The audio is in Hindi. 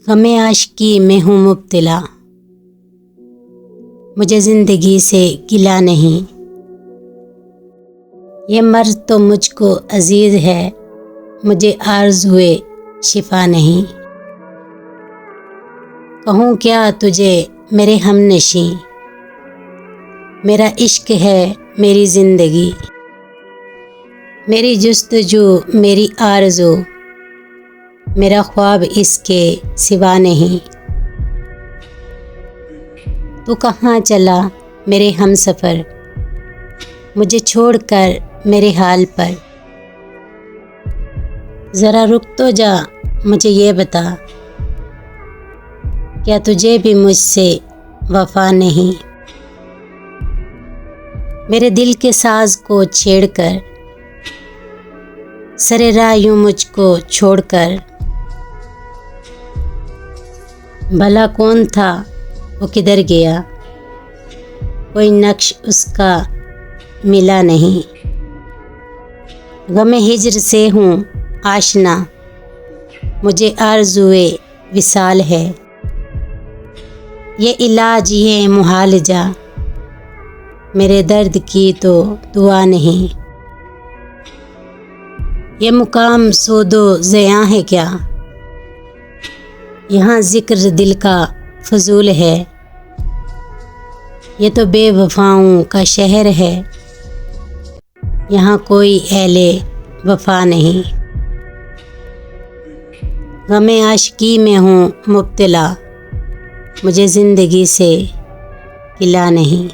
गमे आशिकी में हूँ मुब्तला, मुझे ज़िंदगी से गिला नहीं। ये मर्ज़ तो मुझको अज़ीज़ है, मुझे आरज़ुए शिफा नहीं। कहूँ क्या तुझे मेरे हमनशी, मेरा इश्क है मेरी ज़िंदगी। मेरी जुस्तजू मेरी आरज़ू, मेरा ख्वाब इसके सिवा नहीं। तू कहाँ चला मेरे हमसफ़र, मुझे छोड़कर मेरे हाल पर। ज़रा रुक तो जा, मुझे ये बता, क्या तुझे भी मुझसे वफ़ा नहीं। मेरे दिल के साज़ को छेड़कर, सरे राह यूं मुझको छोड़कर। भला कौन था वो किधर गया, कोई नक्श उसका मिला नहीं। गमे हिज्र से हूँ आशना, मुझे आरज़ुए विसाल है। ये इलाज ये मुआलजा, मेरे दर्द की तो दुआ नहीं। ये मुकाम सोदो ज़यां है क्या, यहाँ ज़िक्र दिल का फजूल है। ये तो बेवफाओं का शहर है, यहाँ कोई अहले वफा नहीं। गमे आशिकी में हूँ मुब्तला, मुझे ज़िंदगी से गिला नहीं।